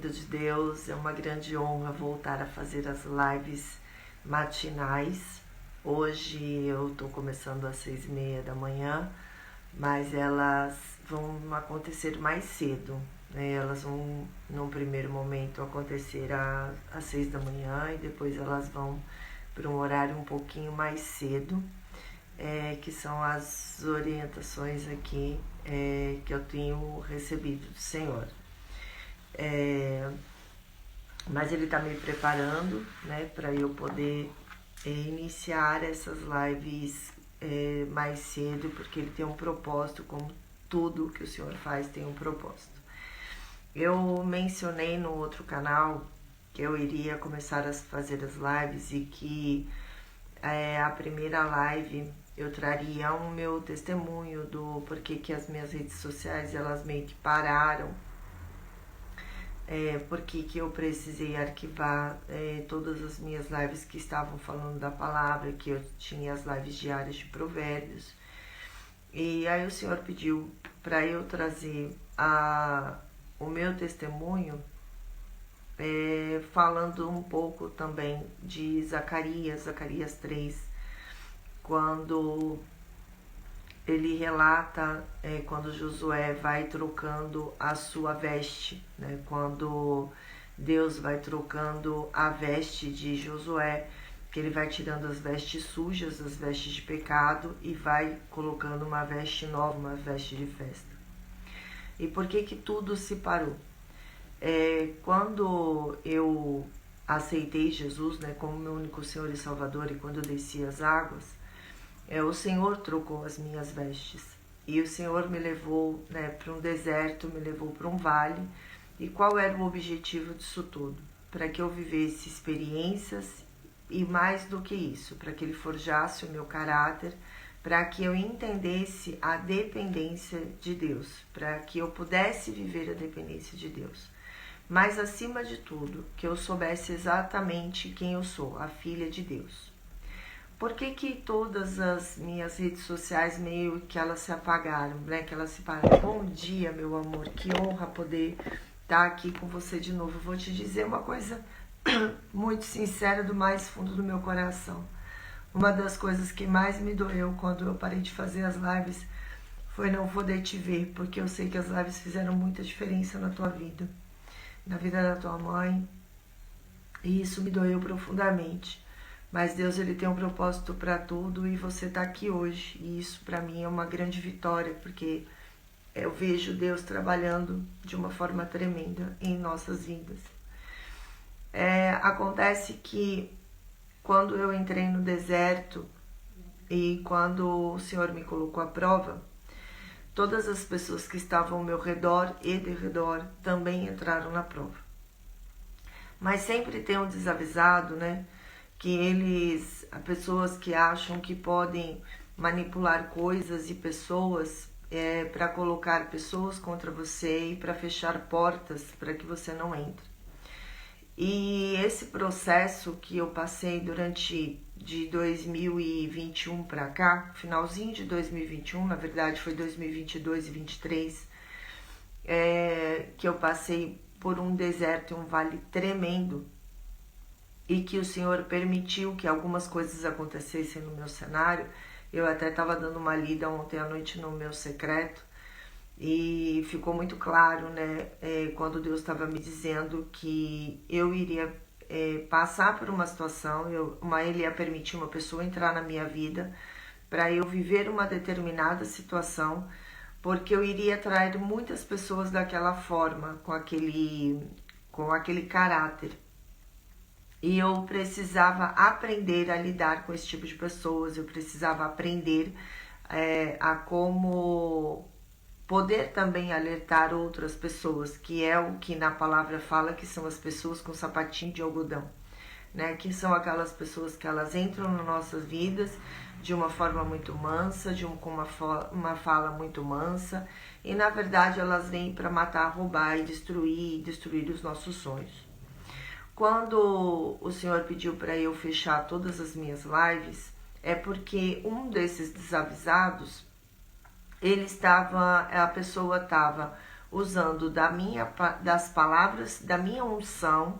linda de Deus, é uma grande honra voltar a fazer as lives matinais. Hoje eu estou começando às 6:30 da manhã, mas elas vão acontecer mais cedo, né? Elas vão, num primeiro momento, acontecer às 6 da manhã e depois elas vão para um horário um pouquinho mais cedo, que são as orientações aqui que eu tenho recebido do Senhor. Mas Ele está me preparando, né, para eu poder iniciar essas lives mais cedo, porque Ele tem um propósito, como tudo que o Senhor faz tem um propósito. Eu mencionei no outro canal que eu iria começar a fazer as lives e que a primeira live eu traria o meu testemunho do porquê que as minhas redes sociais elas meio que pararam, porque que eu precisei arquivar todas as minhas lives que estavam falando da palavra, que eu tinha as lives diárias de provérbios. E aí o Senhor pediu para eu trazer o meu testemunho, falando um pouco também de Zacarias 3, quando ele relata quando Josué vai trocando a sua veste, né? Quando Deus vai trocando a veste de Josué, que ele vai tirando as vestes sujas, as vestes de pecado, e vai colocando uma veste nova, uma veste de festa. E por que que tudo se parou? Quando eu aceitei Jesus, né, como meu único Senhor e Salvador, e quando eu desci as águas, o Senhor trocou as minhas vestes. E o Senhor me levou, né, para um deserto, me levou para um vale. E qual era o objetivo disso tudo? Para que eu vivesse experiências e mais do que isso, para que Ele forjasse o meu caráter, para que eu entendesse a dependência de Deus, para que eu pudesse viver a dependência de Deus. Mas, acima de tudo, que eu soubesse exatamente quem eu sou, a filha de Deus. Por que que todas as minhas redes sociais meio que elas se apagaram, né? Que elas se pararam? Bom dia, meu amor, que honra poder estar aqui com você de novo. Eu vou te dizer uma coisa muito sincera do mais fundo do meu coração. Uma das coisas que mais me doeu quando eu parei de fazer as lives foi não poder te ver, porque eu sei que as lives fizeram muita diferença na tua vida, na vida da tua mãe, e isso me doeu profundamente. Mas Deus, Ele tem um propósito para tudo e você está aqui hoje. E isso para mim é uma grande vitória, porque eu vejo Deus trabalhando de uma forma tremenda em nossas vidas. Acontece que quando eu entrei no deserto e quando o Senhor me colocou à prova, todas as pessoas que estavam ao meu redor e de redor também entraram na prova. Mas sempre tem um desavisado, né? Que pessoas que acham que podem manipular coisas e pessoas para colocar pessoas contra você e para fechar portas para que você não entre. E esse processo que eu passei durante de 2021 para cá, finalzinho de 2021, na verdade foi 2022 e 2023, que eu passei por um deserto e um vale tremendo, e que o Senhor permitiu que algumas coisas acontecessem no meu cenário. Eu até estava dando uma lida ontem à noite no meu secreto e ficou muito claro, né, quando Deus estava me dizendo que eu iria passar por uma situação, Ele ia permitir uma pessoa entrar na minha vida para eu viver uma determinada situação, porque eu iria atrair muitas pessoas daquela forma, com aquele caráter. E eu precisava aprender a lidar com esse tipo de pessoas, eu precisava aprender a como poder também alertar outras pessoas, que é o que na palavra fala que são as pessoas com sapatinho de algodão, né? Que são aquelas pessoas que elas entram nas nossas vidas de uma forma muito mansa, com uma fala muito mansa, e na verdade elas vêm para matar, roubar e destruir os nossos sonhos. Quando o Senhor pediu para eu fechar todas as minhas lives, é porque um desses desavisados, a pessoa estava usando das palavras, da minha unção,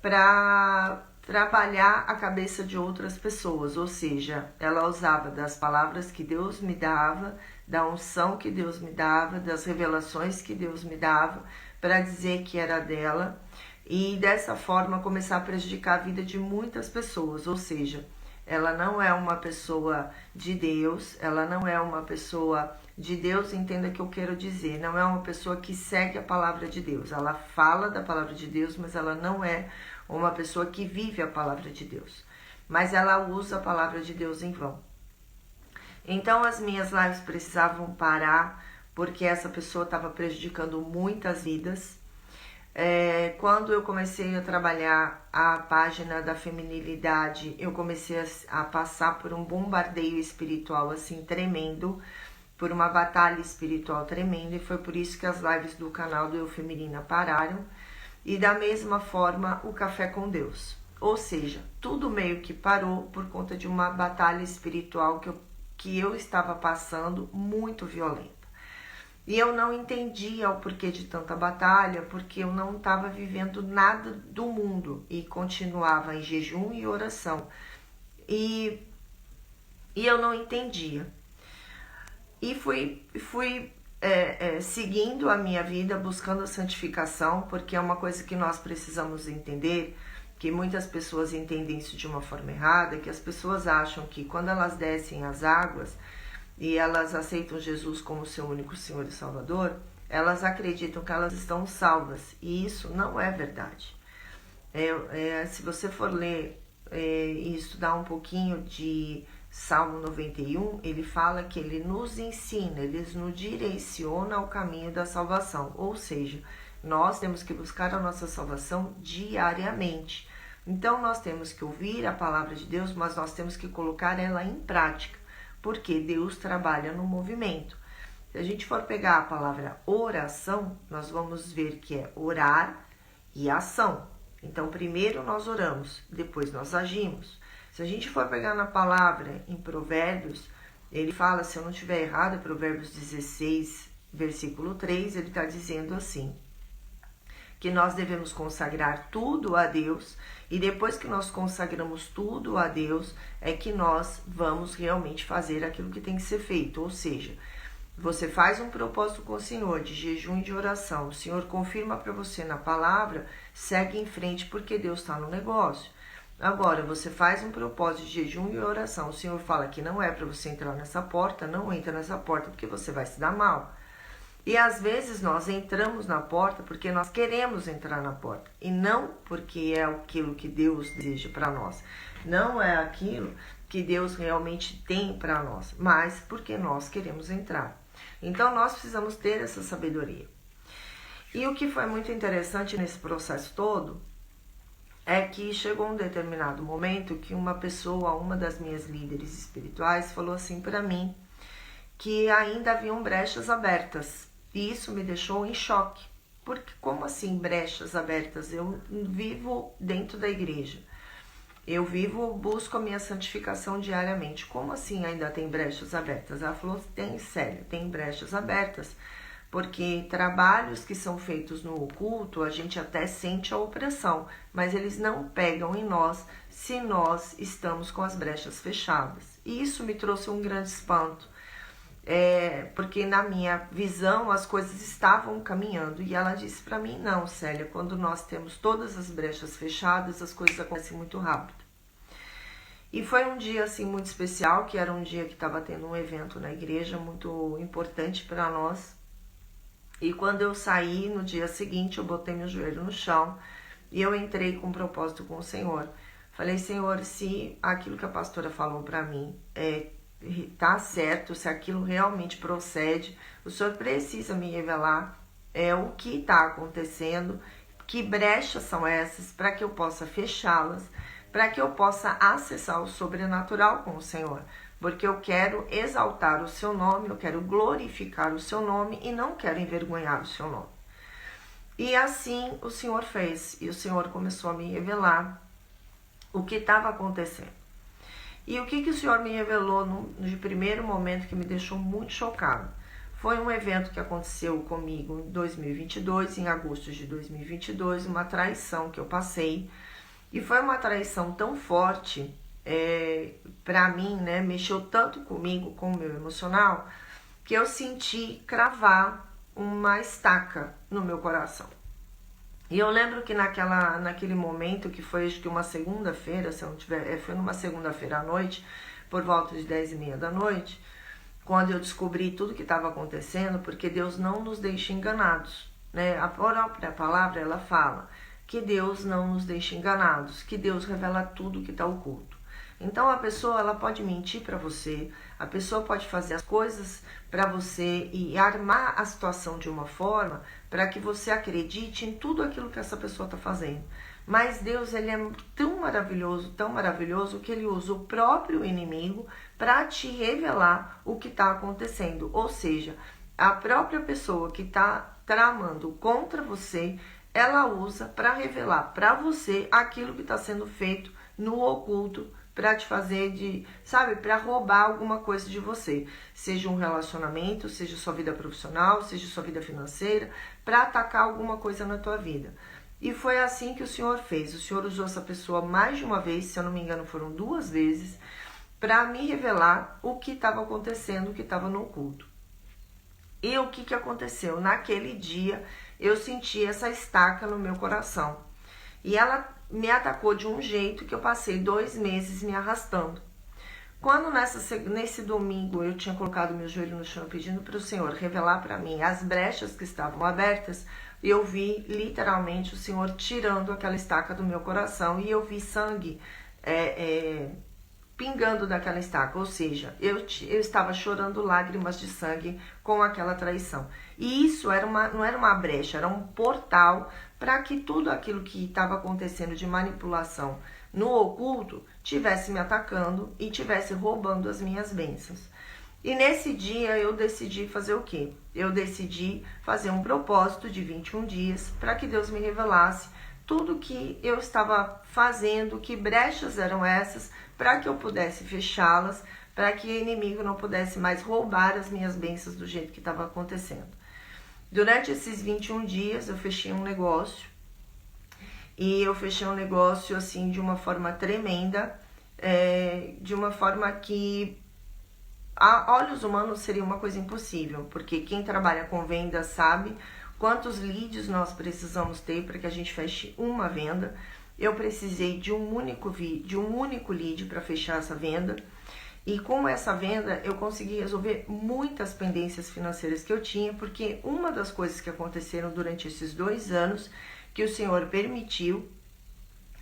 para trabalhar a cabeça de outras pessoas, ou seja, ela usava das palavras que Deus me dava, da unção que Deus me dava, das revelações que Deus me dava, para dizer que era dela, e dessa forma começar a prejudicar a vida de muitas pessoas, ou seja, ela não é uma pessoa de Deus, ela não é uma pessoa de Deus, entenda o que eu quero dizer, não é uma pessoa que segue a palavra de Deus, ela fala da palavra de Deus, mas ela não é uma pessoa que vive a palavra de Deus, mas ela usa a palavra de Deus em vão. Então as minhas lives precisavam parar, porque essa pessoa estava prejudicando muitas vidas. Quando eu comecei a trabalhar a página da feminilidade, eu comecei a passar por um bombardeio espiritual assim tremendo, por uma batalha espiritual tremenda, e foi por isso que as lives do canal do Eu Feminina pararam. E da mesma forma o Café com Deus. Ou seja, tudo meio que parou por conta de uma batalha espiritual que eu estava passando, muito violenta. E eu não entendia o porquê de tanta batalha, porque eu não estava vivendo nada do mundo e continuava em jejum e oração. E eu não entendia. E fui seguindo a minha vida, buscando a santificação, porque é uma coisa que nós precisamos entender, que muitas pessoas entendem isso de uma forma errada, que as pessoas acham que quando elas descem as águas e elas aceitam Jesus como seu único Senhor e Salvador, elas acreditam que elas estão salvas, e isso não é verdade. Se você for ler e estudar um pouquinho de Salmo 91, ele fala que ele nos ensina, ele nos direciona ao caminho da salvação, ou seja, nós temos que buscar a nossa salvação diariamente. Então nós temos que ouvir a palavra de Deus, mas nós temos que colocar ela em prática, porque Deus trabalha no movimento. Se a gente for pegar a palavra oração, nós vamos ver que é orar e ação. Então primeiro nós oramos, depois nós agimos. Se a gente for pegar na palavra em Provérbios, ele fala, se eu não estiver errado, é Provérbios 16, versículo 3, ele está dizendo assim, que nós devemos consagrar tudo a Deus, e depois que nós consagramos tudo a Deus, é que nós vamos realmente fazer aquilo que tem que ser feito. Ou seja, você faz um propósito com o Senhor, de jejum e de oração, o Senhor confirma para você na palavra, segue em frente, porque Deus está no negócio. Agora, você faz um propósito de jejum e oração, o Senhor fala que não é para você entrar nessa porta, não entra nessa porta porque você vai se dar mal. E às vezes nós entramos na porta porque nós queremos entrar na porta, e não porque é aquilo que Deus deseja para nós, não é aquilo que Deus realmente tem para nós, mas porque nós queremos entrar. Então nós precisamos ter essa sabedoria. E o que foi muito interessante nesse processo todo é que chegou um determinado momento que uma pessoa, uma das minhas líderes espirituais, falou assim para mim que ainda haviam brechas abertas. E isso me deixou em choque. Porque como assim brechas abertas? Eu vivo dentro da igreja. Eu busco a minha santificação diariamente. Como assim ainda tem brechas abertas? Ela falou, tem, sério, tem brechas abertas. Porque trabalhos que são feitos no oculto, a gente até sente a opressão, mas eles não pegam em nós se nós estamos com as brechas fechadas. E isso me trouxe um grande espanto, porque na minha visão as coisas estavam caminhando. E ela disse para mim, não, Célia, quando nós temos todas as brechas fechadas, as coisas acontecem muito rápido. E foi um dia assim muito especial, que era um dia que estava tendo um evento na igreja muito importante para nós. E quando eu saí, no dia seguinte, eu botei meu joelho no chão e eu entrei com um propósito com o Senhor. Falei, Senhor, se aquilo que a pastora falou para mim tá certo, se aquilo realmente procede, o Senhor precisa me revelar o que está acontecendo, que brechas são essas, para que eu possa fechá-las, para que eu possa acessar o sobrenatural com o Senhor. Porque eu quero exaltar o seu nome, eu quero glorificar o seu nome e não quero envergonhar o seu nome. E assim o Senhor fez, e o Senhor começou a me revelar o que estava acontecendo. E o que o Senhor me revelou no primeiro momento que me deixou muito chocado foi um evento que aconteceu comigo em 2022, em agosto de 2022, uma traição que eu passei. E foi uma traição tão forte, pra mim, né, mexeu tanto comigo, com o meu emocional, que eu senti cravar uma estaca no meu coração. E eu lembro que naquele momento, que foi acho que uma segunda-feira, se eu não tiver, foi numa segunda-feira à noite, por volta de 10h30 da noite, quando eu descobri tudo que estava acontecendo, porque Deus não nos deixa enganados, né? A própria palavra, ela fala que Deus não nos deixa enganados, que Deus revela tudo que está oculto. Então a pessoa, ela pode mentir para você, a pessoa pode fazer as coisas para você e armar a situação de uma forma para que você acredite em tudo aquilo que essa pessoa está fazendo. Mas Deus, ele é tão maravilhoso que ele usa o próprio inimigo para te revelar o que está acontecendo. Ou seja, a própria pessoa que está tramando contra você, ela usa para revelar para você aquilo que está sendo feito no oculto, para te fazer para roubar alguma coisa de você. Seja um relacionamento, seja sua vida profissional, seja sua vida financeira, para atacar alguma coisa na tua vida. E foi assim que o Senhor fez. O Senhor usou essa pessoa mais de uma vez, se eu não me engano foram 2 vezes, para me revelar o que estava acontecendo, o que estava no oculto. E o que aconteceu? Naquele dia eu senti essa estaca no meu coração. E ela me atacou de um jeito que eu passei 2 meses me arrastando. Quando nesse domingo eu tinha colocado meu joelho no chão pedindo para o Senhor revelar para mim as brechas que estavam abertas, eu vi literalmente o Senhor tirando aquela estaca do meu coração e eu vi sangue pingando daquela estaca, ou seja, eu estava chorando lágrimas de sangue com aquela traição. E isso não era uma brecha, era um portal para que tudo aquilo que estava acontecendo de manipulação no oculto tivesse me atacando e tivesse roubando as minhas bênçãos. E nesse dia eu decidi fazer o quê? Eu decidi fazer um propósito de 21 dias para que Deus me revelasse tudo que eu estava fazendo, que brechas eram essas, para que eu pudesse fechá-las, para que o inimigo não pudesse mais roubar as minhas bênçãos do jeito que estava acontecendo. Durante esses 21 dias eu fechei um negócio, e eu fechei um negócio assim de uma forma tremenda, de uma forma que a olhos humanos seria uma coisa impossível, porque quem trabalha com venda sabe quantos leads nós precisamos ter para que a gente feche uma venda. Eu precisei de um único lead para fechar essa venda. E com essa venda eu consegui resolver muitas pendências financeiras que eu tinha, porque uma das coisas que aconteceram durante esses 2 anos que o Senhor permitiu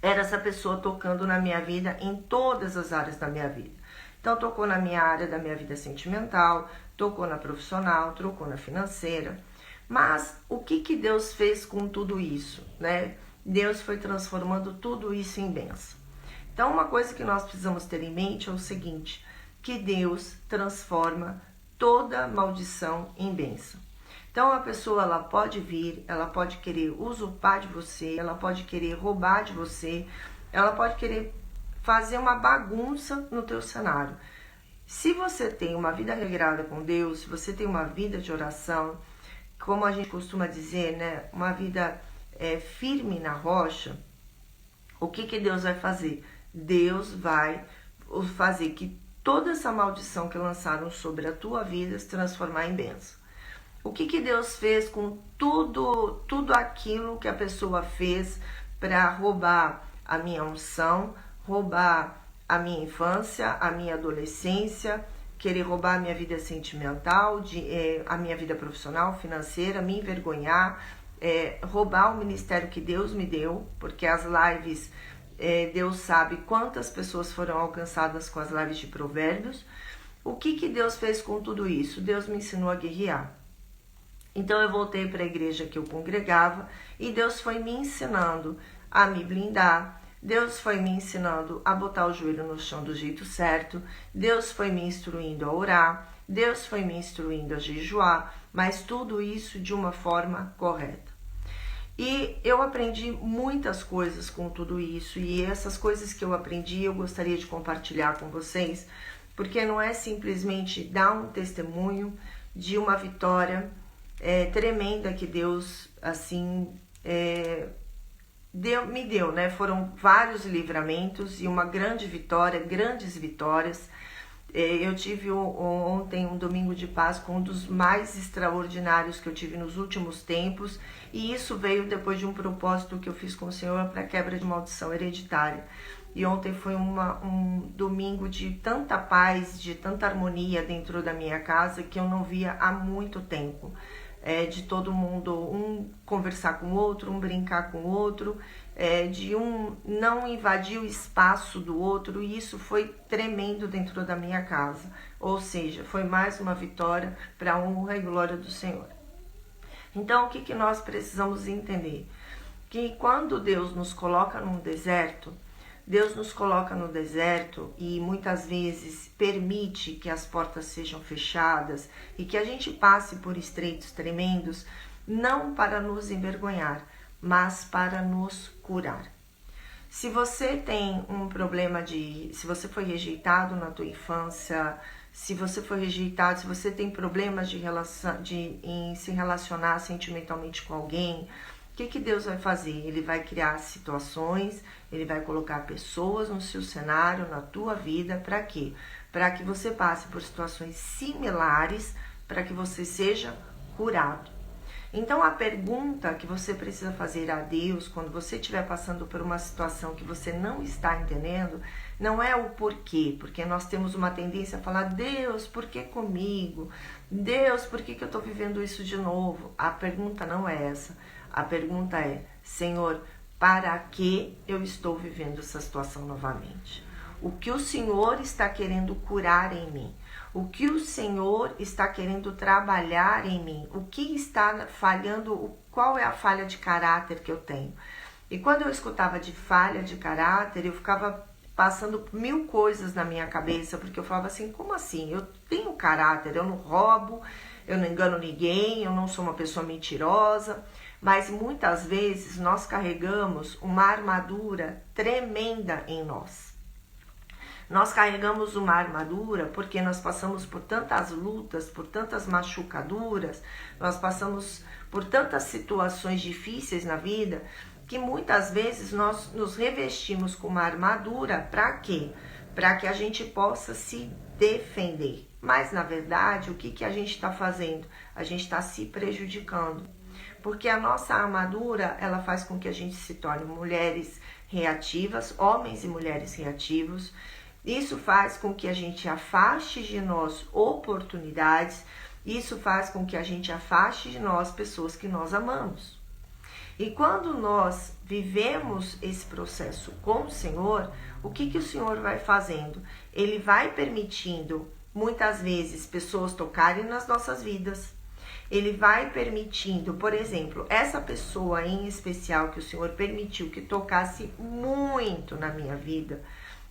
era essa pessoa tocando na minha vida em todas as áreas da minha vida. Então tocou na minha área da minha vida sentimental, tocou na profissional, tocou na financeira. Mas o que Deus fez com tudo isso, né? Deus foi transformando tudo isso em bênção. Então uma coisa que nós precisamos ter em mente é o seguinte, que Deus transforma toda maldição em bênção. Então a pessoa, ela pode vir, ela pode querer usurpar de você, ela pode querer roubar de você, ela pode querer fazer uma bagunça no teu cenário. Se você tem uma vida regrada com Deus, se você tem uma vida de oração, como a gente costuma dizer, né, uma vida firme na rocha, o que Deus vai fazer? Deus vai fazer que toda essa maldição que lançaram sobre a tua vida se transformar em bênção. O que Deus fez com tudo aquilo que a pessoa fez para roubar a minha unção, roubar a minha infância, a minha adolescência, querer roubar a minha vida sentimental, a minha vida profissional, financeira, me envergonhar, roubar o ministério que Deus me deu, porque as lives, Deus sabe quantas pessoas foram alcançadas com as lives de provérbios. O que Deus fez com tudo isso? Deus me ensinou a guerrear. Então eu voltei para a igreja que eu congregava e Deus foi me ensinando a me blindar, Deus foi me ensinando a botar o joelho no chão do jeito certo, Deus foi me instruindo a orar, Deus foi me instruindo a jejuar, mas tudo isso de uma forma correta. E eu aprendi muitas coisas com tudo isso, e essas coisas que eu aprendi eu gostaria de compartilhar com vocês, porque não é simplesmente dar um testemunho de uma vitória tremenda que Deus, assim, me deu, né? Foram vários livramentos e uma grande vitória, grandes vitórias. Eu tive ontem um domingo de Páscoa, um dos mais extraordinários que eu tive nos últimos tempos, e isso veio depois de um propósito que eu fiz com o Senhor para quebra de maldição hereditária. E ontem foi um domingo de tanta paz, de tanta harmonia dentro da minha casa que eu não via há muito tempo. De todo mundo, um conversar com o outro, um brincar com o outro, de um não invadir o espaço do outro, e isso foi tremendo dentro da minha casa. Ou seja, foi mais uma vitória para a honra e glória do Senhor. Então, o que nós precisamos entender? Que quando Deus nos coloca num deserto, Deus nos coloca no deserto e muitas vezes permite que as portas sejam fechadas e que a gente passe por estreitos tremendos, não para nos envergonhar, mas para nos curar. Se você tem um problema se você foi rejeitado na tua infância, se você foi rejeitado, se você tem problemas em se relacionar sentimentalmente com alguém, o que Deus vai fazer? Ele vai criar situações, ele vai colocar pessoas no seu cenário, na tua vida, para quê? Para que você passe por situações similares, para que você seja curado. Então a pergunta que você precisa fazer a Deus, quando você estiver passando por uma situação que você não está entendendo, não é o porquê, porque nós temos uma tendência a falar: Deus, por que comigo? Deus, por que eu estou vivendo isso de novo? A pergunta não é essa. A pergunta é: Senhor, para que eu estou vivendo essa situação novamente? O que o Senhor está querendo curar em mim? O que o Senhor está querendo trabalhar em mim? O que está falhando? Qual é a falha de caráter que eu tenho? E quando eu escutava de falha de caráter, eu ficava passando mil coisas na minha cabeça, porque eu falava assim: como assim? Eu tenho caráter, eu não roubo, eu não engano ninguém, eu não sou uma pessoa mentirosa. Mas muitas vezes nós carregamos uma armadura tremenda em nós. Nós carregamos uma armadura porque nós passamos por tantas lutas, por tantas machucaduras, nós passamos por tantas situações difíceis na vida, que muitas vezes nós nos revestimos com uma armadura para quê? Para que a gente possa se defender. Mas na verdade, o que a gente está fazendo? A gente está se prejudicando. Porque a nossa armadura, ela faz com que a gente se torne mulheres reativas, homens e mulheres reativos. Isso faz com que a gente afaste de nós oportunidades. Isso faz com que a gente afaste de nós pessoas que nós amamos. E quando nós vivemos esse processo com o Senhor, o que o Senhor vai fazendo? Ele vai permitindo, muitas vezes, pessoas tocarem nas nossas vidas. Ele vai permitindo, por exemplo, essa pessoa em especial que o Senhor permitiu que tocasse muito na minha vida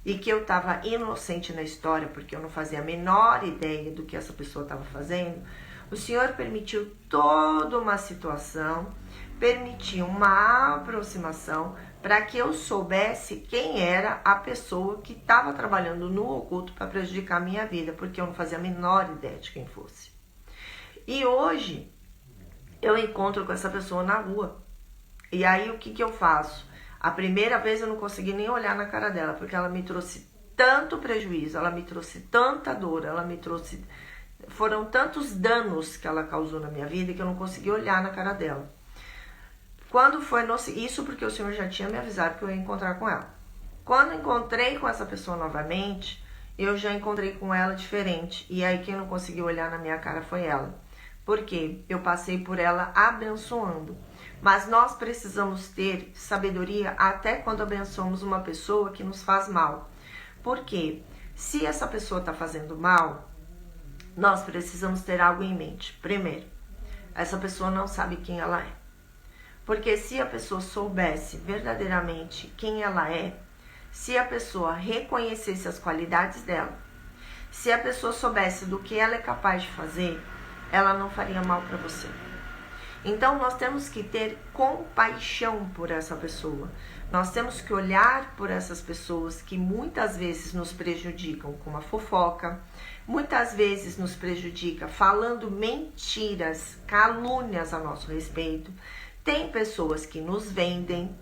e que eu estava inocente na história, porque eu não fazia a menor ideia do que essa pessoa estava fazendo, o Senhor permitiu toda uma situação, permitiu uma aproximação para que eu soubesse quem era a pessoa que estava trabalhando no oculto para prejudicar a minha vida, porque eu não fazia a menor ideia de quem fosse. E hoje eu encontro com essa pessoa na rua. E aí o que eu faço? A primeira vez eu não consegui nem olhar na cara dela, porque ela me trouxe tanto prejuízo, ela me trouxe tanta dor, foram tantos danos que ela causou na minha vida que eu não consegui olhar na cara dela. Quando foi isso porque o Senhor já tinha me avisado que eu ia encontrar com ela. Quando encontrei com essa pessoa novamente, eu já encontrei com ela diferente. E aí quem não conseguiu olhar na minha cara foi ela. Porque eu passei por ela abençoando. Mas nós precisamos ter sabedoria até quando abençoamos uma pessoa que nos faz mal. Porque se essa pessoa está fazendo mal, nós precisamos ter algo em mente. Primeiro, essa pessoa não sabe quem ela é. Porque se a pessoa soubesse verdadeiramente quem ela é, se a pessoa reconhecesse as qualidades dela, se a pessoa soubesse do que ela é capaz de fazer, ela não faria mal para você. Então nós temos que ter compaixão por essa pessoa. Nós temos que olhar por essas pessoas que muitas vezes nos prejudicam com uma fofoca, muitas vezes nos prejudica falando mentiras, calúnias a nosso respeito. Tem pessoas que nos vendem,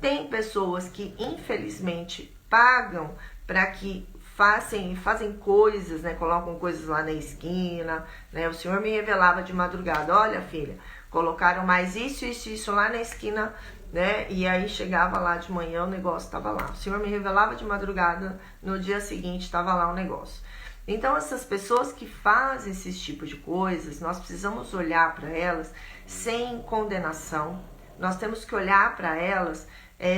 tem pessoas que infelizmente pagam para que fazem coisas, né? Colocam coisas lá na esquina, né? O Senhor me revelava de madrugada, olha filha, colocaram mais isso lá na esquina, né? E aí chegava lá de manhã, o negócio estava lá. O Senhor me revelava de madrugada, no dia seguinte estava lá o negócio. Então essas pessoas que fazem esses tipos de coisas, nós precisamos olhar para elas sem condenação, nós temos que olhar para elas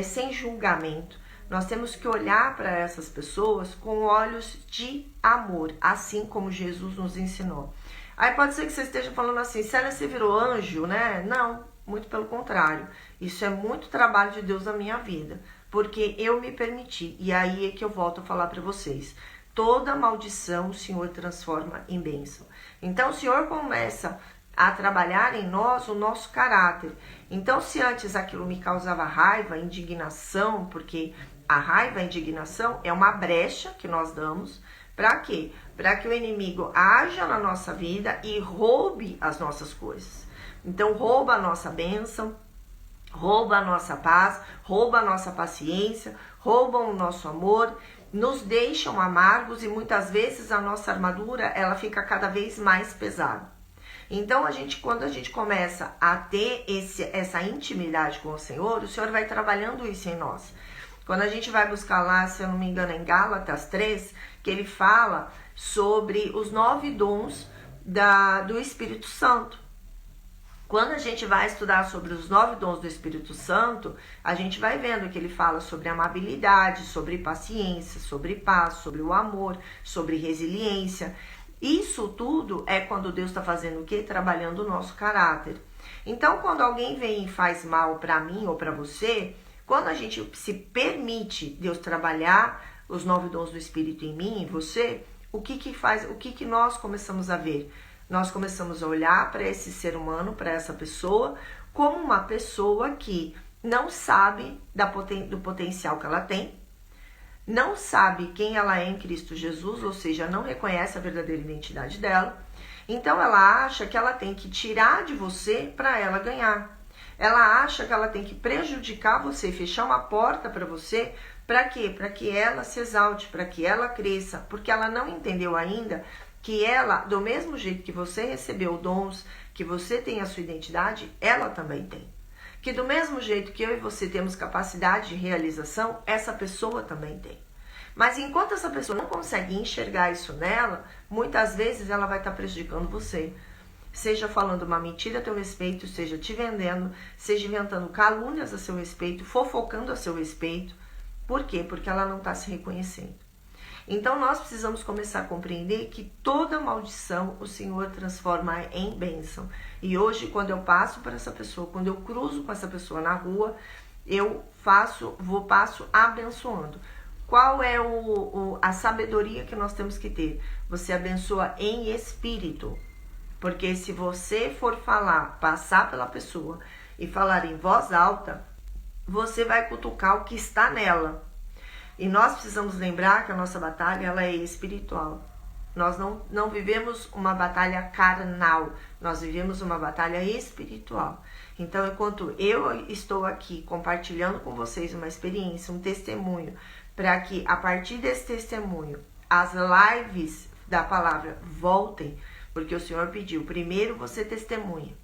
sem julgamento, nós temos que olhar para essas pessoas com olhos de amor, assim como Jesus nos ensinou. Aí pode ser que você esteja falando assim, Célia, você virou anjo, né? Não, muito pelo contrário. Isso é muito trabalho de Deus na minha vida, porque eu me permiti. E aí é que eu volto a falar para vocês. Toda maldição o Senhor transforma em bênção. Então o Senhor começa a trabalhar em nós o nosso caráter. Então se antes aquilo me causava raiva, indignação, porque a raiva, a indignação é uma brecha que nós damos. Para quê? Para que o inimigo haja na nossa vida e roube as nossas coisas. Então rouba a nossa bênção, rouba a nossa paz, rouba a nossa paciência, roubam o nosso amor, nos deixam amargos e muitas vezes a nossa armadura ela fica cada vez mais pesada. Então quando a gente começa a ter essa intimidade com o Senhor vai trabalhando isso em nós. Quando a gente vai buscar lá, se eu não me engano, em Gálatas 3, que ele fala sobre os 9 dons do Espírito Santo. Quando a gente vai estudar sobre os 9 dons do Espírito Santo, a gente vai vendo que ele fala sobre amabilidade, sobre paciência, sobre paz, sobre o amor, sobre resiliência. Isso tudo é quando Deus está fazendo o quê? Trabalhando o nosso caráter. Então, quando alguém vem e faz mal para mim ou para você, quando a gente se permite Deus trabalhar os 9 dons do Espírito em mim e você, o que nós começamos a ver? Nós começamos a olhar para esse ser humano, para essa pessoa, como uma pessoa que não sabe do potencial que ela tem, não sabe quem ela é em Cristo Jesus, ou seja, não reconhece a verdadeira identidade dela. Então ela acha que ela tem que tirar de você para ela ganhar. Ela acha que ela tem que prejudicar você, fechar uma porta para você, para quê? Para que ela se exalte, para que ela cresça, porque ela não entendeu ainda que ela, do mesmo jeito que você recebeu dons, que você tem a sua identidade, ela também tem. Que do mesmo jeito que eu e você temos capacidade de realização, essa pessoa também tem. Mas enquanto essa pessoa não consegue enxergar isso nela, muitas vezes ela vai estar prejudicando você. Seja falando uma mentira a teu respeito, seja te vendendo, seja inventando calúnias a seu respeito, fofocando a seu respeito. Por quê? Porque ela não está se reconhecendo. Então nós precisamos começar a compreender que toda maldição o Senhor transforma em bênção. E hoje, quando eu passo por essa pessoa, quando eu cruzo com essa pessoa na rua, eu passo abençoando. Qual é a sabedoria que nós temos que ter? Você abençoa em espírito. Porque se você for falar, passar pela pessoa e falar em voz alta, você vai cutucar o que está nela. E nós precisamos lembrar que a nossa batalha ela é espiritual. Nós não vivemos uma batalha carnal, nós vivemos uma batalha espiritual. Então, enquanto eu estou aqui compartilhando com vocês uma experiência, um testemunho, para que a partir desse testemunho as lives da palavra voltem, porque o Senhor pediu, primeiro você testemunha,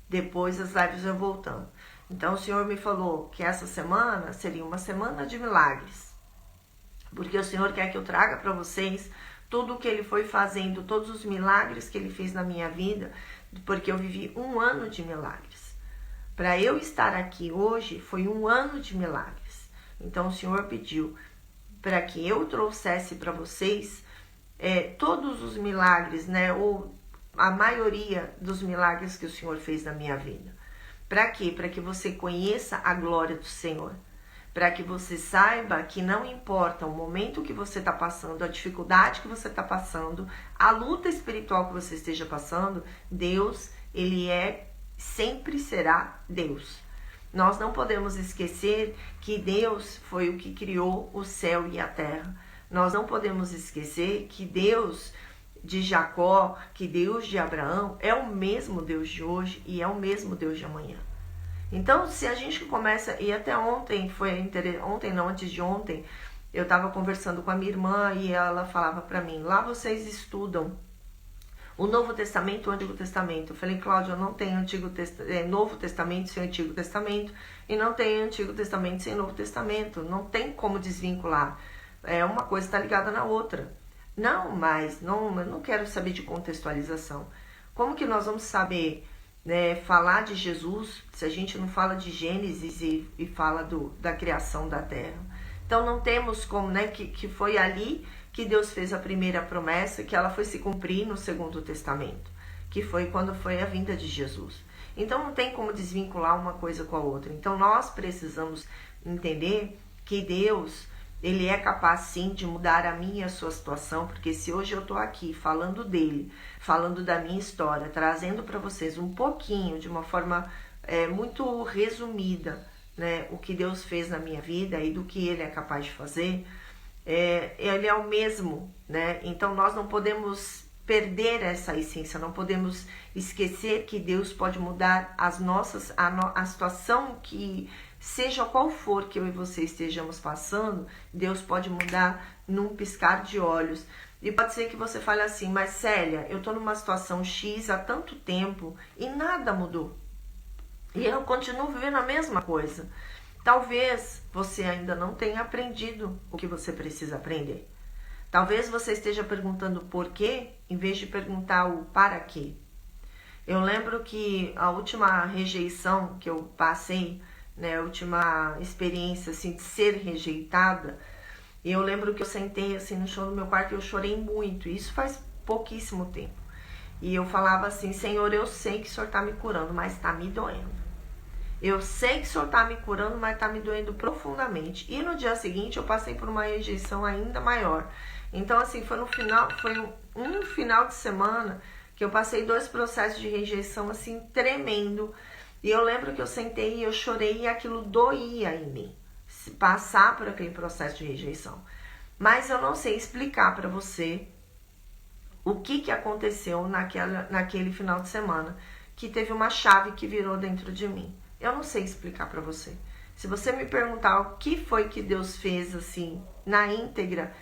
depois as lives vão voltando. Então o Senhor me falou que essa semana seria uma semana de milagres, porque o Senhor quer que eu traga para vocês tudo o que Ele foi fazendo, todos os milagres que Ele fez na minha vida, porque eu vivi 1 ano de milagres. Para eu estar aqui hoje foi 1 ano de milagres. Então o Senhor pediu para que eu trouxesse para vocês todos os milagres, né? Ou a maioria dos milagres que o Senhor fez na minha vida. Para quê? Para que você conheça a glória do Senhor. Para que você saiba que não importa o momento que você está passando, a dificuldade que você está passando, a luta espiritual que você esteja passando, Deus, Ele é sempre será Deus. Nós não podemos esquecer que Deus foi o que criou o céu e a terra. Nós não podemos esquecer que Deus de Jacó, que Deus de Abraão é o mesmo Deus de hoje e é o mesmo Deus de amanhã. Então, se a gente começa, e até ontem, antes de ontem, eu estava conversando com a minha irmã e ela falava para mim, lá vocês estudam o Novo Testamento e o Antigo Testamento. Eu falei, Cláudia, eu não tenho Novo Testamento sem Antigo Testamento e não tenho Antigo Testamento sem Novo Testamento. Não tem como desvincular. Uma coisa está ligada na outra. Não, mas eu não quero saber de contextualização. Como que nós vamos saber falar de Jesus se a gente não fala de Gênesis e fala da criação da terra? Então não temos como, que foi ali que Deus fez a primeira promessa, que ela foi se cumprir no Segundo Testamento, que foi quando foi a vinda de Jesus. Então não tem como desvincular uma coisa com a outra. Então nós precisamos entender que Deus, Ele é capaz sim de mudar a minha e a sua situação, porque se hoje eu estou aqui falando dele, falando da minha história, trazendo para vocês um pouquinho, de uma forma muito resumida, o que Deus fez na minha vida e do que Ele é capaz de fazer, Ele é o mesmo, Então nós não podemos perder essa essência, não podemos esquecer que Deus pode mudar a situação que, seja qual for que eu e você estejamos passando, Deus pode mudar num piscar de olhos. E pode ser que você fale assim, mas Célia, eu estou numa situação X há tanto tempo e nada mudou. E eu continuo vivendo a mesma coisa. Talvez você ainda não tenha aprendido o que você precisa aprender. Talvez você esteja perguntando por quê, em vez de perguntar o para quê. Eu lembro que a última rejeição que eu passei, a última experiência assim, de ser rejeitada, eu lembro que eu sentei assim, no chão do meu quarto e eu chorei muito. Isso faz pouquíssimo tempo. E eu falava assim, Senhor, eu sei que o Senhor está me curando, mas está me doendo. Eu sei que o Senhor está me curando, mas está me doendo profundamente. E no dia seguinte eu passei por uma rejeição ainda maior. Então assim, foi um final de semana que eu passei 2 processos de rejeição assim, tremendo. E eu lembro que eu sentei e eu chorei e aquilo doía em mim. Passar por aquele processo de rejeição. Mas eu não sei explicar para você o que aconteceu naquele final de semana, que teve uma chave que virou dentro de mim. Eu não sei explicar para você. Se você me perguntar o que foi que Deus fez assim, na íntegra,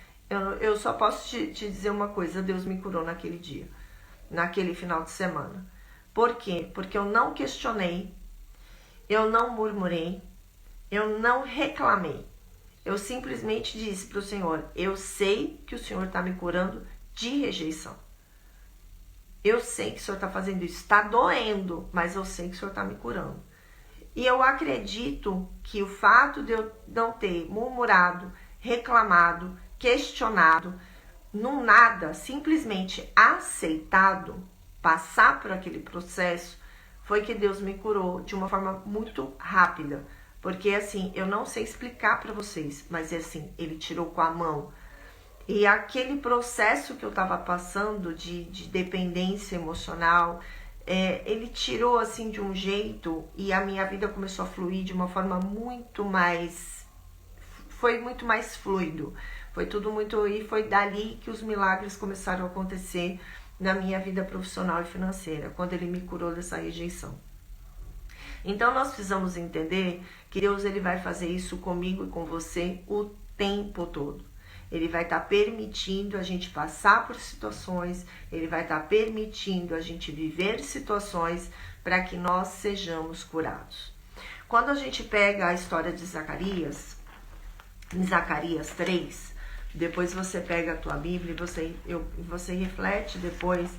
eu só posso te dizer uma coisa, Deus me curou naquele dia, naquele final de semana. Por quê? Porque eu não questionei, eu não murmurei, eu não reclamei. Eu simplesmente disse para o Senhor, eu sei que o Senhor está me curando de rejeição. Eu sei que o Senhor está fazendo isso, está doendo, mas eu sei que o Senhor está me curando. E eu acredito que o fato de eu não ter murmurado, reclamado, questionado, num nada, simplesmente aceitado, passar por aquele processo, foi que Deus me curou de uma forma muito rápida. Porque assim, eu não sei explicar para vocês, mas assim, Ele tirou com a mão. E aquele processo que eu estava passando de dependência emocional, Ele tirou assim de um jeito e a minha vida começou a fluir de uma forma foi muito mais fluido. Foi tudo muito, e foi dali que os milagres começaram a acontecer na minha vida profissional e financeira, quando Ele me curou dessa rejeição. Então nós precisamos entender que Deus ele vai fazer isso comigo e com você o tempo todo. Ele vai estar permitindo a gente passar por situações, Ele vai estar permitindo a gente viver situações para que nós sejamos curados. Quando a gente pega a história de Zacarias, em Zacarias 3, depois você pega a tua Bíblia e você reflete depois,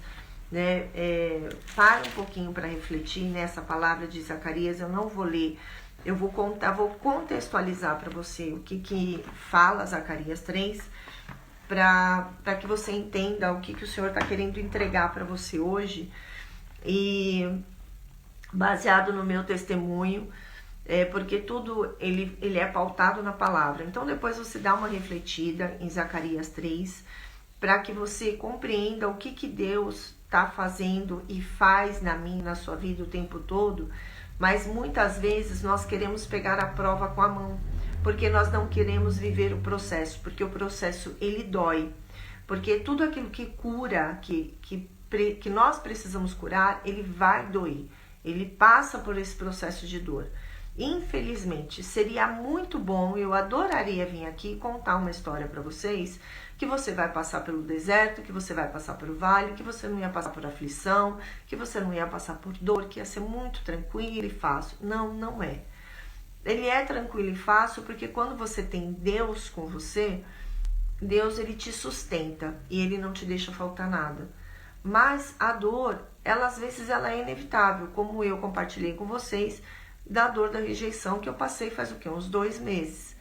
para um pouquinho para refletir nessa palavra de Zacarias. Eu não vou ler, eu vou contextualizar para você o que fala Zacarias 3, para que você entenda o que o Senhor está querendo entregar para você hoje, e baseado no meu testemunho, porque tudo ele é pautado na palavra. Então depois você dá uma refletida em Zacarias 3, para que você compreenda o que Deus está fazendo e faz na minha, na sua vida o tempo todo, mas muitas vezes nós queremos pegar a prova com a mão, porque nós não queremos viver o processo, porque o processo ele dói, porque tudo aquilo que cura, que nós precisamos curar, ele vai doer, ele passa por esse processo de dor. Infelizmente, seria muito bom, eu adoraria vir aqui contar uma história para vocês, que você vai passar pelo deserto, que você vai passar pelo vale, que você não ia passar por aflição, que você não ia passar por dor, que ia ser muito tranquilo e fácil. Não, não é. Ele é tranquilo e fácil porque quando você tem Deus com você, Deus ele te sustenta e ele não te deixa faltar nada. Mas a dor, ela às vezes ela é inevitável, como eu compartilhei com vocês, da dor da rejeição que eu passei faz o quê? Uns 2 meses.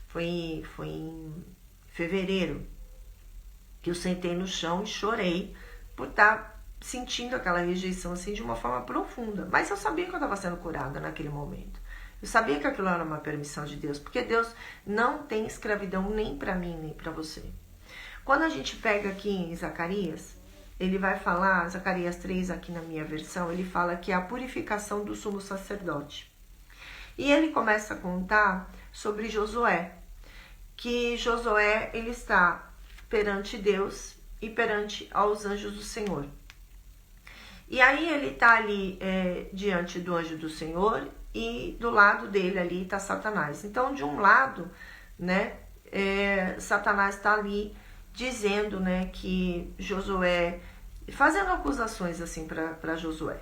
Foi em fevereiro que eu sentei no chão e chorei por estar sentindo aquela rejeição assim de uma forma profunda. Mas eu sabia que eu estava sendo curada naquele momento. Eu sabia que aquilo era uma permissão de Deus, porque Deus não tem escravidão nem para mim, nem para você. Quando a gente pega aqui em Zacarias, ele vai falar, Zacarias 3 aqui na minha versão, ele fala que é a purificação do sumo sacerdote. E ele começa a contar sobre Josué, que Josué ele está perante Deus e perante aos anjos do Senhor. E aí ele está ali diante do anjo do Senhor e do lado dele ali está Satanás. Então, de um lado, né, Satanás está ali dizendo, né, que Josué, fazendo acusações assim para Josué.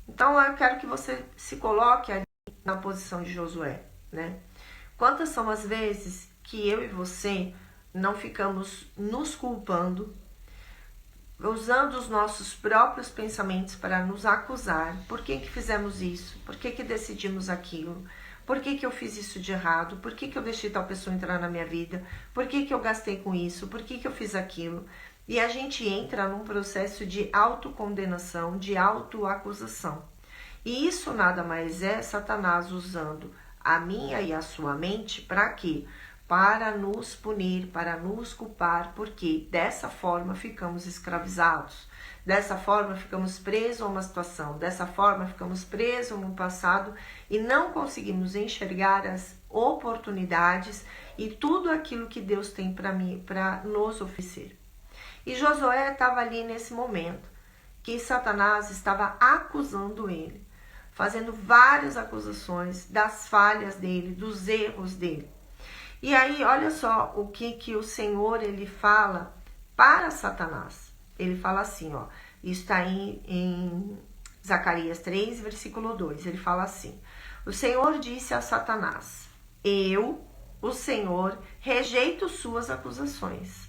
Então, eu quero que você se coloque ali na posição de Josué, né? Quantas são as vezes que eu e você não ficamos nos culpando, usando os nossos próprios pensamentos para nos acusar? Por que fizemos isso? Por que decidimos aquilo? Por que eu fiz isso de errado? Por que eu deixei tal pessoa entrar na minha vida? Por que eu gastei com isso? Por que eu fiz aquilo? E a gente entra num processo de autocondenação, de autoacusação. E isso nada mais é Satanás usando a minha e a sua mente para quê? Para nos punir, para nos culpar, porque dessa forma ficamos escravizados, dessa forma ficamos presos a uma situação, dessa forma ficamos presos no passado e não conseguimos enxergar as oportunidades e tudo aquilo que Deus tem para nos oferecer. E Josué estava ali nesse momento que Satanás estava acusando ele, fazendo várias acusações das falhas dele, dos erros dele. E aí, olha só o que o Senhor ele fala para Satanás. Ele fala assim, ó, isso está em Zacarias 3, versículo 2. Ele fala assim: o Senhor disse a Satanás: eu, o Senhor, rejeito suas acusações.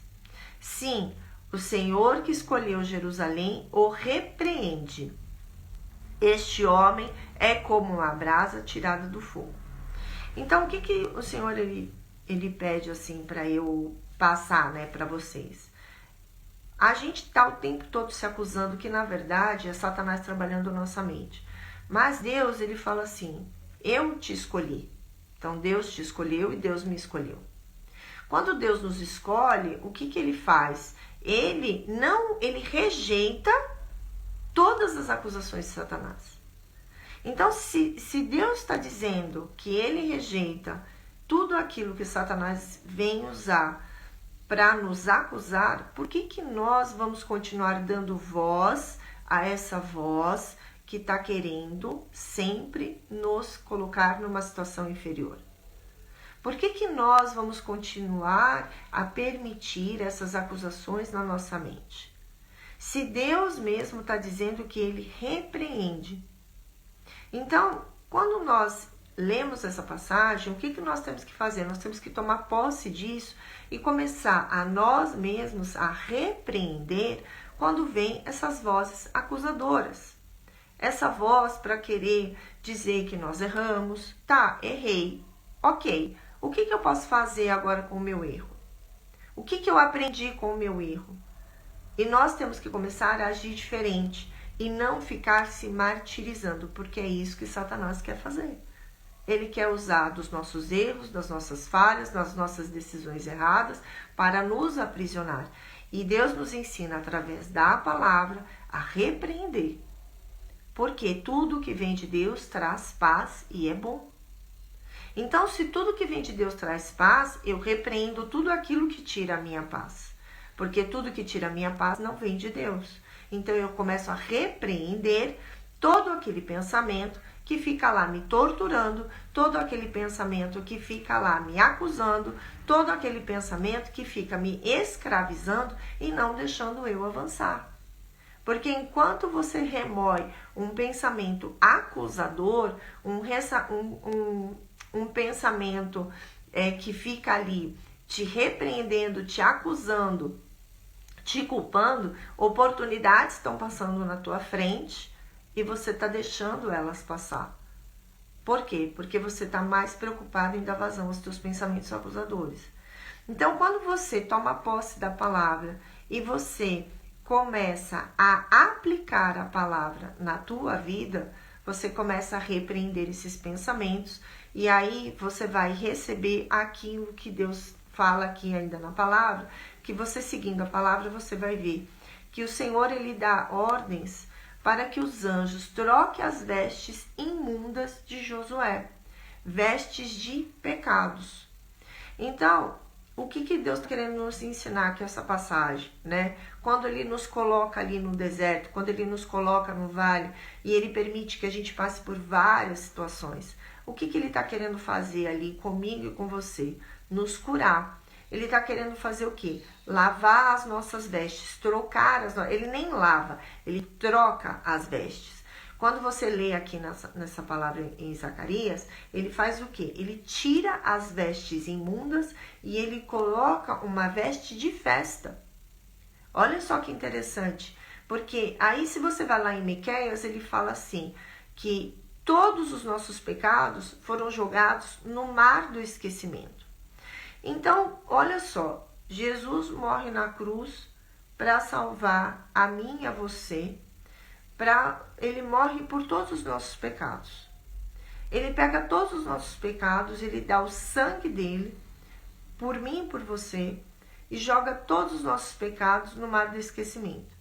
Sim, o Senhor que escolheu Jerusalém o repreende. Este homem é como uma brasa tirada do fogo. Então, o que o Senhor ele pede assim para eu passar, né, para vocês? A gente tá o tempo todo se acusando que na verdade é Satanás trabalhando na nossa mente. Mas Deus, ele fala assim: eu te escolhi. Então Deus te escolheu e Deus me escolheu. Quando Deus nos escolhe, o que ele faz? Ele rejeita todas as acusações de Satanás. Então, se Deus está dizendo que ele rejeita tudo aquilo que Satanás vem usar para nos acusar, por que nós vamos continuar dando voz a essa voz que está querendo sempre nos colocar numa situação inferior? Por que nós vamos continuar a permitir essas acusações na nossa mente? Se Deus mesmo está dizendo que ele repreende. Então, quando nós lemos essa passagem, o que nós temos que fazer? Nós temos que tomar posse disso e começar a nós mesmos a repreender quando vem essas vozes acusadoras. Essa voz para querer dizer que nós erramos. Tá, errei. Ok. O que eu posso fazer agora com o meu erro? O que eu aprendi com o meu erro? E nós temos que começar a agir diferente e não ficar se martirizando, porque é isso que Satanás quer fazer. Ele quer usar dos nossos erros, das nossas falhas, das nossas decisões erradas para nos aprisionar. E Deus nos ensina através da palavra a repreender. Porque tudo que vem de Deus traz paz e é bom. Então, se tudo que vem de Deus traz paz, eu repreendo tudo aquilo que tira a minha paz. Porque tudo que tira a minha paz não vem de Deus. Então, eu começo a repreender todo aquele pensamento que fica lá me torturando, todo aquele pensamento que fica lá me acusando, todo aquele pensamento que fica me escravizando e não deixando eu avançar. Porque enquanto você remói um pensamento acusador, um pensamento que fica ali te repreendendo, te acusando, te culpando, oportunidades estão passando na tua frente e você está deixando elas passar. Por quê? Porque você está mais preocupado em dar vazão aos teus pensamentos acusadores. Então, quando você toma posse da palavra e você começa a aplicar a palavra na tua vida, você começa a repreender esses pensamentos e aí você vai receber aquilo que Deus fala aqui ainda na palavra, que você seguindo a palavra você vai ver que o Senhor ele dá ordens para que os anjos troquem as vestes imundas de Josué, vestes de pecados. Então, o que Deus está querendo nos ensinar aqui essa passagem, né? Quando ele nos coloca ali no deserto, quando ele nos coloca no vale e ele permite que a gente passe por várias situações, o que ele está querendo fazer ali comigo e com você? Nos curar. Ele está querendo fazer o quê? Lavar as nossas vestes, trocar as nossas... Ele nem lava, ele troca as vestes. Quando você lê aqui nessa palavra em Zacarias, ele faz o quê? Ele tira as vestes imundas e ele coloca uma veste de festa. Olha só que interessante, porque aí se você vai lá em Miqueias, ele fala assim, que todos os nossos pecados foram jogados no mar do esquecimento. Então, olha só, Jesus morre na cruz para salvar a mim e a você, ele morre por todos os nossos pecados. Ele pega todos os nossos pecados, ele dá o sangue dele, por mim e por você, e joga todos os nossos pecados no mar do esquecimento.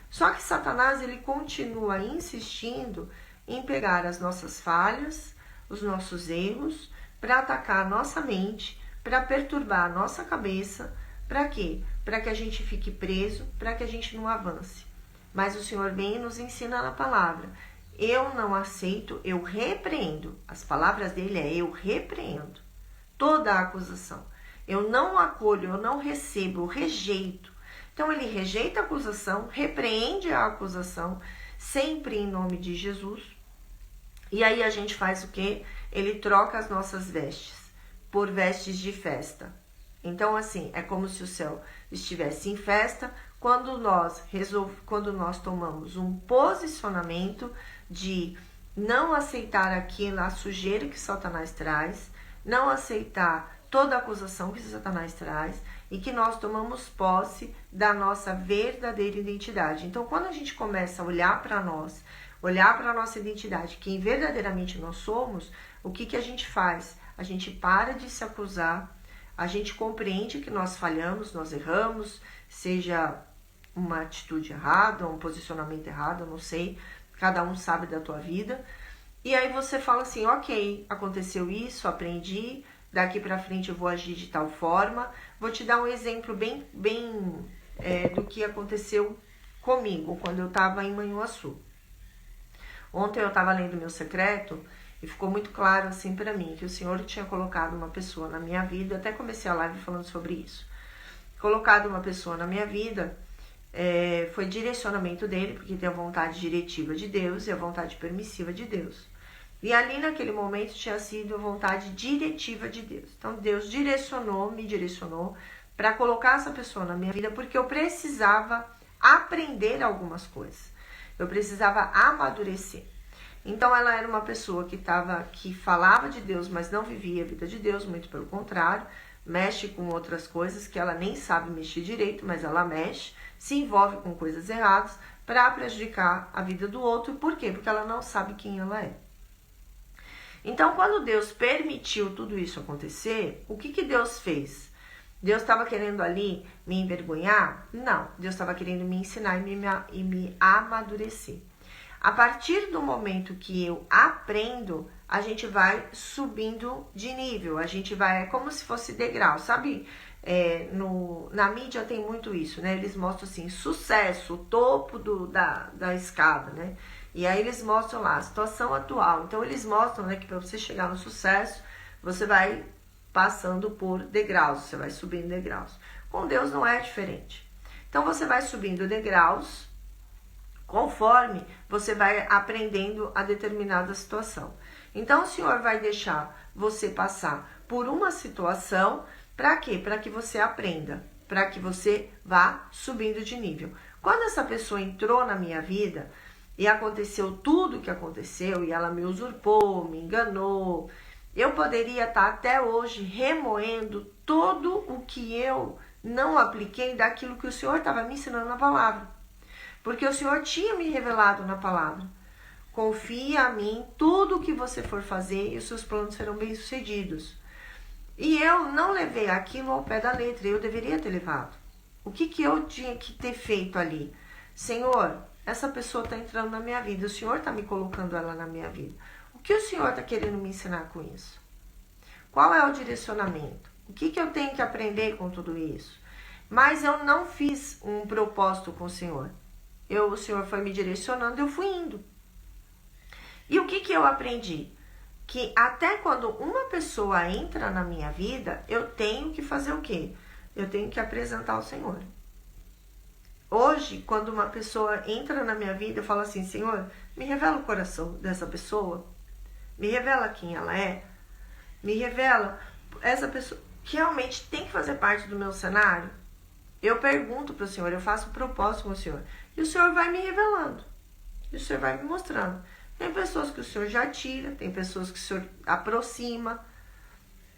Só que Satanás, ele continua insistindo em pegar as nossas falhas, os nossos erros, para atacar a nossa mente, para perturbar a nossa cabeça. Para quê? Para que a gente fique preso, para que a gente não avance. Mas o Senhor vem e nos ensina na palavra. Eu não aceito, eu repreendo. As palavras dele eu repreendo toda a acusação. Eu não acolho, eu não recebo, eu rejeito. Então ele rejeita a acusação, repreende a acusação, sempre em nome de Jesus. E aí a gente faz o quê? Ele troca as nossas vestes por vestes de festa. Então assim, é como se o céu estivesse em festa, quando nós tomamos um posicionamento de não aceitar aquilo, a sujeira que Satanás traz, não aceitar toda a acusação que Satanás traz e que nós tomamos posse da nossa verdadeira identidade. Então, quando a gente começa a olhar para nós, olhar para a nossa identidade, quem verdadeiramente nós somos, o que a gente faz? A gente para de se acusar, a gente compreende que nós falhamos, nós erramos, seja uma atitude errada, um posicionamento errado, eu não sei, cada um sabe da tua vida. E aí você fala assim, ok, aconteceu isso, aprendi, daqui pra frente eu vou agir de tal forma. Vou te dar um exemplo bem do que aconteceu comigo quando eu estava em Manhuaçu. Ontem eu estava lendo meu secreto e ficou muito claro assim para mim que o Senhor tinha colocado uma pessoa na minha vida, até comecei a live falando sobre isso. Colocado uma pessoa na minha vida, foi direcionamento dele, porque tem a vontade diretiva de Deus e a vontade permissiva de Deus. E ali naquele momento tinha sido a vontade diretiva de Deus. Então Deus me direcionou para colocar essa pessoa na minha vida porque eu precisava aprender algumas coisas. Eu precisava amadurecer. Então ela era uma pessoa que falava de Deus, mas não vivia a vida de Deus, muito pelo contrário, mexe com outras coisas que ela nem sabe mexer direito, mas ela mexe, se envolve com coisas erradas para prejudicar a vida do outro. Por quê? Porque ela não sabe quem ela é. Então, quando Deus permitiu tudo isso acontecer, o que Deus fez? Deus estava querendo ali me envergonhar? Não, Deus estava querendo me ensinar e me amadurecer. A partir do momento que eu aprendo, a gente vai subindo de nível, a gente vai, é como se fosse degrau, sabe? Na mídia tem muito isso, né? Eles mostram assim, sucesso, o topo da escada, né? E aí eles mostram lá a situação atual. Então eles mostram, né, que para você chegar no sucesso, você vai passando por degraus, você vai subindo degraus. Com Deus não é diferente. Então você vai subindo degraus conforme você vai aprendendo a determinada situação. Então o Senhor vai deixar você passar por uma situação, para quê? Para que você aprenda, para que você vá subindo de nível. Quando essa pessoa entrou na minha vida e aconteceu tudo o que aconteceu, e ela me usurpou, me enganou, eu poderia estar até hoje remoendo todo o que eu não apliquei daquilo que o Senhor estava me ensinando na palavra. Porque o Senhor tinha me revelado na palavra. Confia a mim, tudo o que você for fazer e os seus planos serão bem-sucedidos. E eu não levei aquilo ao pé da letra, eu deveria ter levado. O que eu tinha que ter feito ali? Senhor, essa pessoa está entrando na minha vida, o Senhor está me colocando ela na minha vida. O que o Senhor está querendo me ensinar com isso? Qual é o direcionamento? O que eu tenho que aprender com tudo isso? Mas eu não fiz um propósito com o Senhor. O Senhor foi me direcionando, eu fui indo. E o que eu aprendi? Que até quando uma pessoa entra na minha vida, eu tenho que fazer o quê? Eu tenho que apresentar o Senhor. Hoje, quando uma pessoa entra na minha vida, eu falo assim, Senhor, me revela o coração dessa pessoa. Me revela quem ela é. Me revela essa pessoa que realmente tem que fazer parte do meu cenário. Eu pergunto para o Senhor, eu faço propósito com o Senhor. E o Senhor vai me revelando. E o Senhor vai me mostrando. Tem pessoas que o Senhor já tira, tem pessoas que o Senhor aproxima.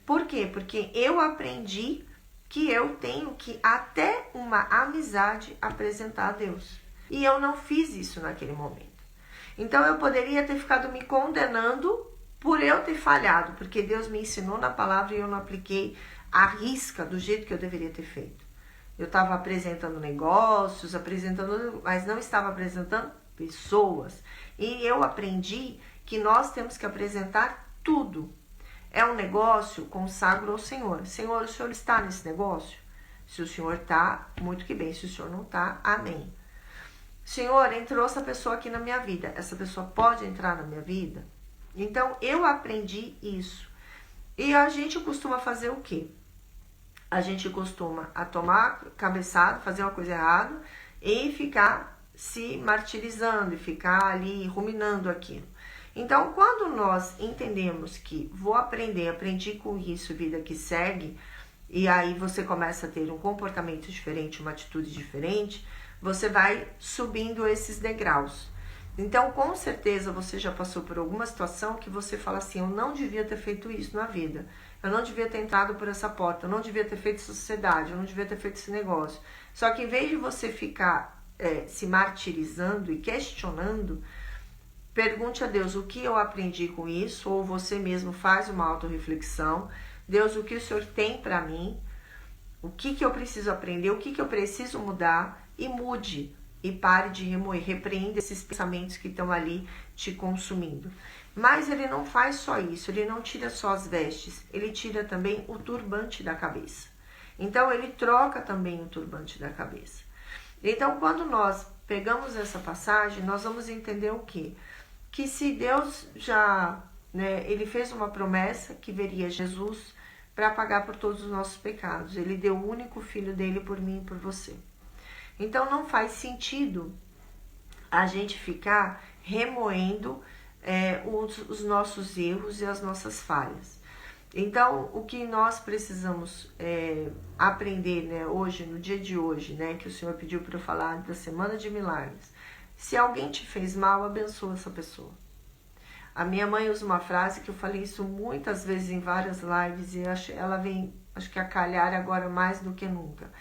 Por quê? Porque eu aprendi que eu tenho que até uma amizade apresentar a Deus. E eu não fiz isso naquele momento. Então eu poderia ter ficado me condenando por eu ter falhado, porque Deus me ensinou na palavra e eu não apliquei à risca do jeito que eu deveria ter feito. Eu estava apresentando negócios, mas não estava apresentando pessoas. E eu aprendi que nós temos que apresentar tudo. É um negócio, consagro ao Senhor. Senhor, o Senhor está nesse negócio? Se o Senhor está, muito que bem. Se o Senhor não está, amém. Senhor, entrou essa pessoa aqui na minha vida. Essa pessoa pode entrar na minha vida? Então, eu aprendi isso. E a gente costuma fazer o quê? A gente costuma tomar cabeçada, fazer uma coisa errada e ficar se martirizando e ficar ali ruminando aquilo. Então, quando nós entendemos que vou aprender, aprendi com isso, vida que segue, e aí você começa a ter um comportamento diferente, uma atitude diferente, você vai subindo esses degraus. Então, com certeza, você já passou por alguma situação que você fala assim, eu não devia ter feito isso na vida. Eu não devia ter entrado por essa porta, eu não devia ter feito essa sociedade, eu não devia ter feito esse negócio. Só que em vez de você ficar se martirizando e questionando, pergunte a Deus o que eu aprendi com isso, ou você mesmo faz uma autorreflexão. Deus, o que o Senhor tem para mim? O que eu preciso aprender? O que eu preciso mudar? E mude. E pare de remoer, repreenda esses pensamentos que estão ali te consumindo. Mas ele não faz só isso, ele não tira só as vestes, ele tira também o turbante da cabeça. Então ele troca também o turbante da cabeça. Então quando nós pegamos essa passagem, nós vamos entender o quê? Que se Deus já, ele fez uma promessa que veria Jesus para pagar por todos os nossos pecados. Ele deu o único filho dele por mim e por você. Então não faz sentido a gente ficar remoendo os nossos erros e as nossas falhas. Então o que nós precisamos aprender hoje, no dia de hoje, que o Senhor pediu para eu falar da Semana de Milagres. Se alguém te fez mal, abençoa essa pessoa. A minha mãe usa uma frase que eu falei isso muitas vezes em várias lives e ela vem, acho que a calhar agora mais do que nunca.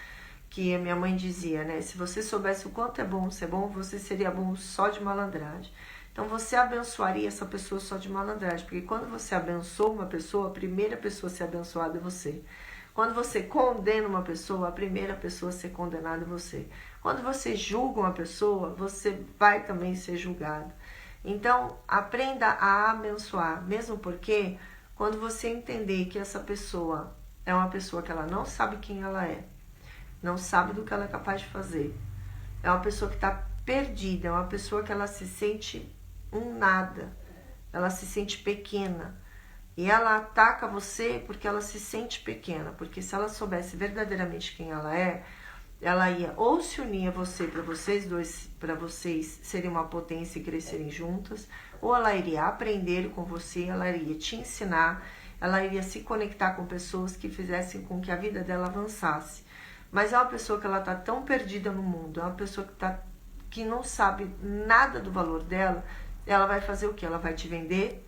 Que a minha mãe dizia, se você soubesse o quanto é bom ser bom, você seria bom só de malandragem. Então você abençoaria essa pessoa só de malandragem, porque quando você abençoa uma pessoa, a primeira pessoa a ser abençoada é você. Quando você condena uma pessoa, a primeira pessoa a ser condenada é você. Quando você julga uma pessoa, você vai também ser julgado. Então, aprenda a abençoar, mesmo porque quando você entender que essa pessoa é uma pessoa que ela não sabe quem ela é, não sabe do que ela é capaz de fazer, é uma pessoa que está perdida, é uma pessoa que ela se sente um nada, ela se sente pequena. E ela ataca você porque ela se sente pequena, porque se ela soubesse verdadeiramente quem ela ia ou se unir a você para vocês dois, para vocês serem uma potência e crescerem juntas, ou ela iria aprender com você, ela iria te ensinar, ela iria se conectar com pessoas que fizessem com que a vida dela avançasse. Mas é uma pessoa que ela está tão perdida no mundo, é uma pessoa que não sabe nada do valor dela, ela vai fazer o quê? Ela vai te vender,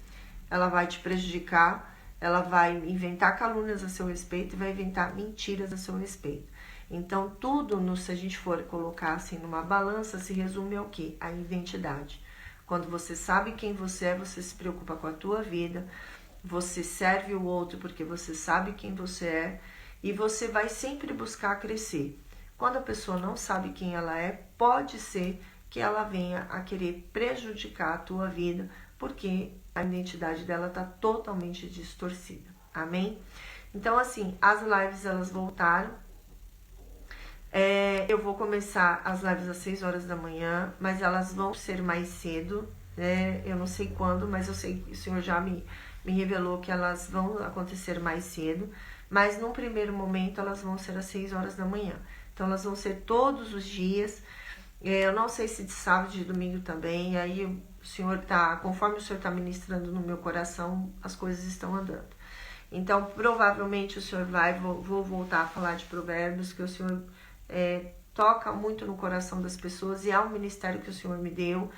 ela vai te prejudicar, ela vai inventar calúnias a seu respeito e vai inventar mentiras a seu respeito. Então, tudo, se a gente for colocar assim numa balança, se resume ao quê? A identidade. Quando você sabe quem você é, você se preocupa com a tua vida, você serve o outro porque você sabe quem você é e você vai sempre buscar crescer. Quando a pessoa não sabe quem ela é, pode ser que ela venha a querer prejudicar a tua vida, porque a identidade dela está totalmente distorcida. Amém? Então, assim, as lives elas voltaram. Eu vou começar as lives às 6 horas da manhã, mas elas vão ser mais cedo, né? Eu não sei quando, mas eu sei que o Senhor já me revelou que elas vão acontecer mais cedo, mas num primeiro momento elas vão ser às 6 horas da manhã. Então elas vão ser todos os dias. Eu não sei se de sábado e de domingo também, aí o Senhor conforme o Senhor está ministrando no meu coração, as coisas estão andando. Então, provavelmente o Senhor vou voltar a falar de provérbios, que o Senhor toca muito no coração das pessoas e é um ministério que o Senhor me deu,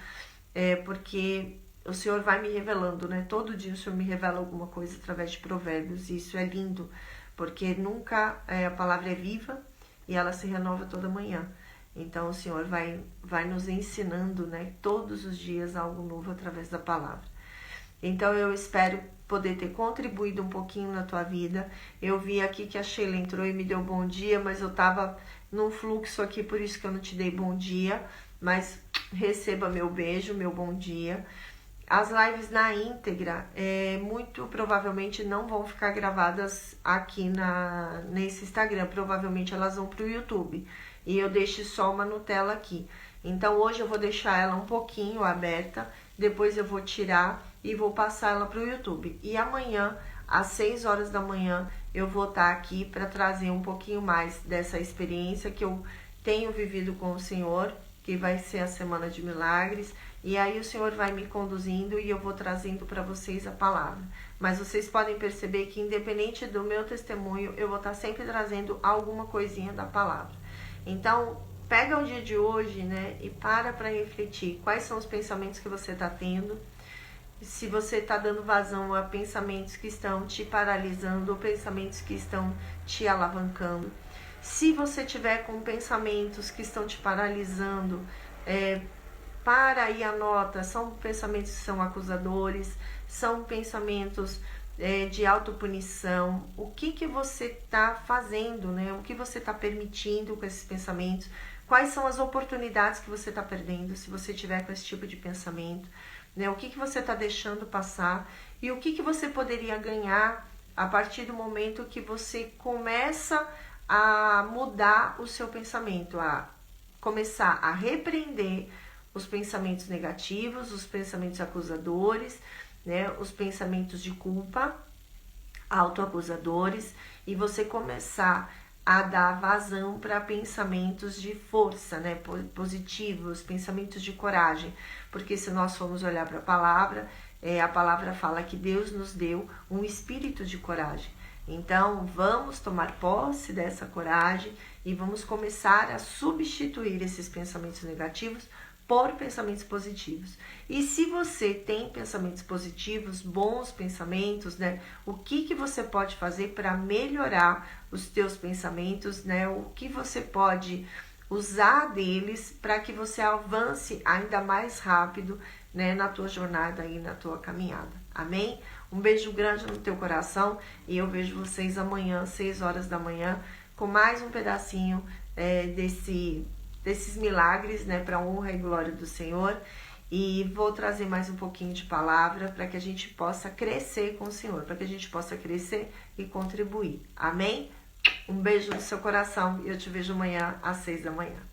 porque o Senhor vai me revelando, né? Todo dia o Senhor me revela alguma coisa através de provérbios e isso é lindo, porque nunca a palavra é viva e ela se renova toda manhã. Então o Senhor vai nos ensinando, né, todos os dias algo novo através da palavra. Então eu espero poder ter contribuído um pouquinho na tua vida. Eu vi aqui que a Sheila entrou e me deu bom dia, mas eu estava num fluxo aqui, por isso que eu não te dei bom dia. Mas receba meu beijo, meu bom dia. As lives na íntegra, muito provavelmente não vão ficar gravadas aqui nesse Instagram. Provavelmente elas vão para o YouTube. E eu deixo só uma Nutella aqui. Então hoje eu vou deixar ela um pouquinho aberta. Depois eu vou tirar e vou passar ela para o YouTube. E amanhã, às 6 horas da manhã, eu vou estar aqui para trazer um pouquinho mais dessa experiência que eu tenho vivido com o Senhor, que vai ser a Semana de Milagres. E aí o Senhor vai me conduzindo e eu vou trazendo para vocês a palavra. Mas vocês podem perceber que independente do meu testemunho, eu vou estar sempre trazendo alguma coisinha da palavra. Então, pega o dia de hoje, né, e para refletir quais são os pensamentos que você está tendo, se você está dando vazão a pensamentos que estão te paralisando ou pensamentos que estão te alavancando. Se você tiver com pensamentos que estão te paralisando, para e anota, são pensamentos que são acusadores, são pensamentos de autopunição. O que você está fazendo, né? O que você está permitindo com esses pensamentos? Quais são as oportunidades que você está perdendo se você tiver com esse tipo de pensamento? Né? O que você está deixando passar? E o que você poderia ganhar a partir do momento que você começa a mudar o seu pensamento, a começar a repreender os pensamentos negativos, os pensamentos acusadores, né, os pensamentos de culpa, autoacusadores, e você começar a dar vazão para pensamentos de força, né, positivos, pensamentos de coragem, porque se nós formos olhar para a palavra fala que Deus nos deu um espírito de coragem. Então, vamos tomar posse dessa coragem e vamos começar a substituir esses pensamentos negativos por pensamentos positivos. E se você tem pensamentos positivos, bons pensamentos, né? O que você pode fazer para melhorar os teus pensamentos, né? O que você pode usar deles para que você avance ainda mais rápido né, na tua jornada e na tua caminhada. Amém? Um beijo grande no teu coração e eu vejo vocês amanhã, 6 horas da manhã, com mais um pedacinho desses milagres, né, para a honra e glória do Senhor. E vou trazer mais um pouquinho de palavra para que a gente possa crescer com o Senhor, para que a gente possa crescer e contribuir. Amém? Um beijo no seu coração e eu te vejo amanhã às 6 da manhã.